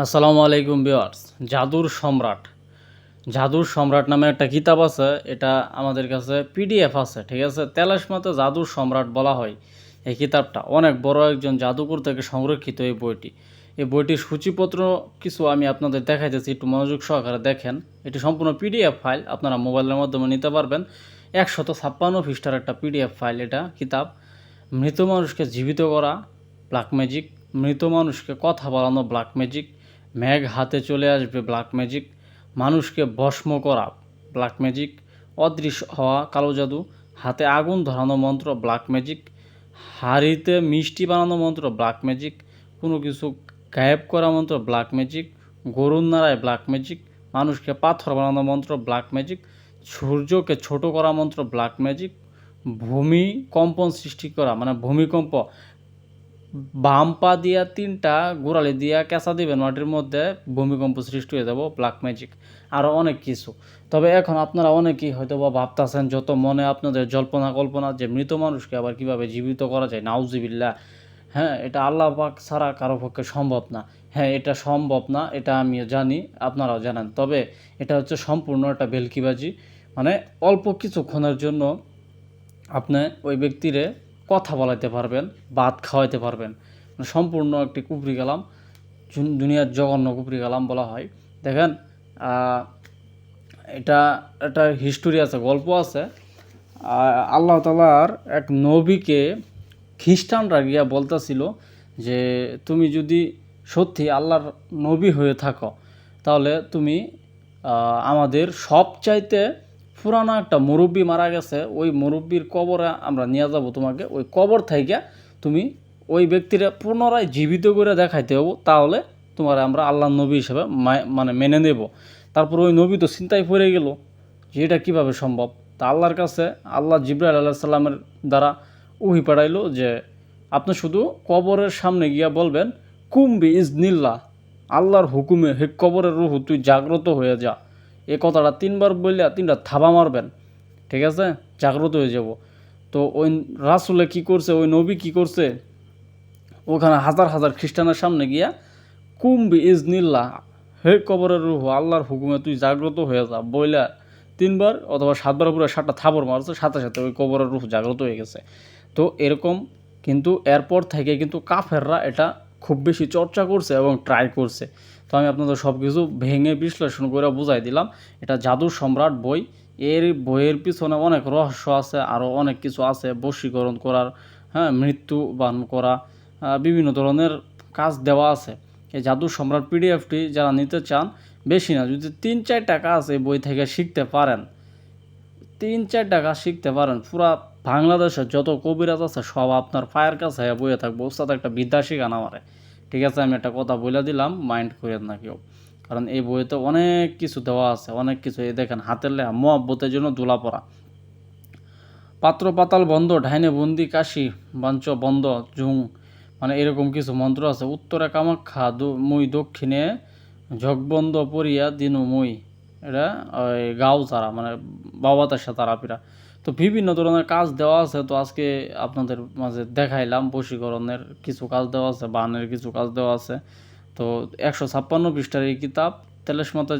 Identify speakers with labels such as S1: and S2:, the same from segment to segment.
S1: আসসালামু আলাইকুম ভিউয়ার্স। জাদুর সম্রাট নামে একটা কিতাব আছে। এটা আমাদের কাছে পিডিএফ আছে, ঠিক আছে। তেলাসমতে জাদুর সম্রাট বলা হয় এই কিতাবটা। অনেক বড় একজন জাদুকর থেকে সংরক্ষিত এই বইটির সূচিপত্র কিছু আমি আপনাদের দেখাইতেছি, একটু মনোযোগ সহকারে দেখেন। এটি সম্পূর্ণ পিডিএফ ফাইল, আপনারা মোবাইলের মাধ্যমে নিতে পারবেন। 156 পৃষ্ঠার একটা পিডিএফ ফাইল এটা কিতাব। মৃত মানুষকে জীবিত করা ব্ল্যাক ম্যাজিক, মৃত মানুষকে কথা বলানো ব্ল্যাক ম্যাজিক, মেঘ হাতে চলে আসবে ব্ল্যাক ম্যাজিক, মানুষকে ভস্ম করা ব্ল্যাক ম্যাজিক, অদৃশ্য হওয়া কালো জাদু, হাতে আগুন ধরানো মন্ত্র ব্ল্যাক ম্যাজিক, হাঁড়িতে মিষ্টি বানানো মন্ত্র ব্ল্যাক ম্যাজিক, কোনো কিছু গায়েব করা মন্ত্র ব্ল্যাক ম্যাজিক, গরুর নাড়ায় ব্ল্যাক ম্যাজিক, মানুষকে পাথর বানানো মন্ত্র ব্ল্যাক ম্যাজিক, সূর্যকে ছোট করা মন্ত্র ব্ল্যাক ম্যাজিক, ভূমিকম্পন সৃষ্টি করা মানে ভূমিকম্প, বাম পা দিয়া 3টা গোড়ালি দিয়া কেঁচা দিবেন মাটির মধ্যে, ভূমিকম্প সৃষ্টি হয়ে যাব ব্ল্যাক ম্যাজিক। আরও অনেক কিছু। তবে এখন আপনারা অনেকেই হয়তো বা ভাবতেছেন, যত মনে আপনাদের জল্পনা কল্পনা, যে মৃত মানুষকে আবার কিভাবে জীবিত করা যায়, নাউজুবিল্লাহ। হ্যাঁ, এটা আল্লাহ পাক ছাড়া কারো পক্ষে সম্ভব না। হ্যাঁ, এটা সম্ভব না, এটা আমিও জানি, আপনারাও জানেন। তবে এটা হচ্ছে সম্পূর্ণ একটা ভেলকিবাজি। মানে অল্প কিছুক্ষণের জন্য আপনি ওই ব্যক্তিরে কথা বলাইতে পারবেন, ভাত খাওয়াইতে পারবেন। সম্পূর্ণ একটি কুফরি কালাম, দুনিয়ার জঘন্য কুফরি কালাম বলা হয়। দেখেন, এটা একটা হিস্টোরি আছে, গল্প আছে। আল্লাহ তাআলার এক নবীকে খ্রিস্টানরা গিয়া বলতেছিল যে, তুমি যদি সত্যি আল্লাহর নবী হয়ে থাকো, তাহলে তুমি আমাদের সবচাইতে পুরানো একটা মুরব্বী মারা গেছে, ওই মুরব্বীর কবরে আমরা নিয়ে যাব তোমাকে। ওই কবর থেকে তুমি ওই ব্যক্তিরা পুনরায় জীবিত করে দেখাইতে হবো, তাহলে তোমার আমরা আল্লাহর নবী হিসেবে মানে মেনে নেব। তারপর ওই নবী তো চিন্তায় পড়ে গেল যে এটা কীভাবে সম্ভব। তা আল্লাহর কাছে আল্লাহ জিবরাইল আলাইহিস সালামের দ্বারা ওহী পাঠাইলো যে, আপনি শুধু কবরের সামনে গিয়া বলবেন, কুম্বি ইজনিল্লাহ, আল্লাহর হুকুমে হে কবরের রুহু তুই জাগ্রত হয়ে যা। এই কথাটা 3বার বললে 3টা থাবা মারবেন, ঠিক আছে, জাগ্রত হয়ে যাব। তো ওই রাসূলে কি করছে, ওই নবী কি করছে, ওখানে হাজার হাজার খ্রিস্টানের সামনে গিয়া কুম্বি ইজনিল্লাহ, হে কবরের রুহু, আল্লাহর হুকুমে তুই জাগ্রত হয়ে যা বইলা 3বার অথবা 7বার পুরো 7টা থাবর মারছে, সাথে সাথে ওই কবরের রুহ জাগ্রত হয়ে গেছে। তো এরকম কিন্তু এরপর থেকে কিন্তু কাফেররা এটা খুব বেশি চর্চা করছে এবং ট্রাই করছে। তো আমি আপনাদের সব কিছু ভেঙে বিশ্লেষণ করে বুঝাই দিলাম। এটা জাদুর সম্রাট বই। এর বইয়ের পিছনে অনেক রহস্য আছে, আরও অনেক কিছু আছে, বশীকরণ করার, হ্যাঁ, মৃত্যুবান করা, বিভিন্ন ধরনের কাজ দেওয়া আছে। এই জাদুর সম্রাট পিডিএফটি যারা নিতে চান, বেশি না, যদি 3-4টা কাজ এই বই থেকে শিখতে পারেন, 3-4টা কাজ শিখতে পারেন, পুরা বাংলাদেশের যত কবিরাজ আছে সব আপনার পায়ের কাছে বইয়ে থাকবো। ওস্তাদ একটা বিদ্যা শিখান আমারে, ঠিক আছে। আমি একটা কথা বলে দিলাম, মাইন্ড করেন না কেউ, কারণ এই বইতে অনেক কিছু দেওয়া আছে, অনেক কিছু। এই দেখেন, হাতের লেখা, মহব্বতের জন্য দোলা পড়া, পাত্র পাতাল বন্ধ, ঢাইনে বন্দি কাশি বাঞ্চ বন্ধ জুং, মানে এরকম কিছু মন্ত্র আছে। উত্তরে কামাখ্যা মুই, দক্ষিণে ঝকবন্ধ পড়িয়া দিনু মুই, এটা ওই গাও তারা মানে বাবাতাসা তারাপিরা। তো বিভিন্ন ধরনের কাজ দেওয়া আছে। তো আজকে আপনাদের মাঝে দেখাইলাম বশীকরণের কিছু কাজ দেওয়া আছে, বানের কিছু কাজ দেওয়া আছে। তো 156 পৃষ্ঠার এই কিতাব, তেলাসমতে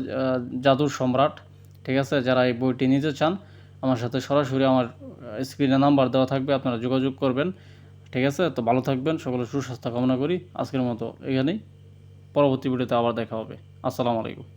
S1: জাদুর সম্রাট, ঠিক আছে। যারা এই বইটি নিতে চান, আমার সাথে সরাসরি আমার স্ক্রিনে নাম্বার দেওয়া থাকবে, আপনারা যোগাযোগ করবেন, ঠিক আছে। তো ভালো থাকবেন, সকলের সুস্বাস্থ্য কামনা করি। আজকের মতো এখানেই, পরবর্তী ভিডিওতে আবার দেখা হবে। আসসালামু আলাইকুম।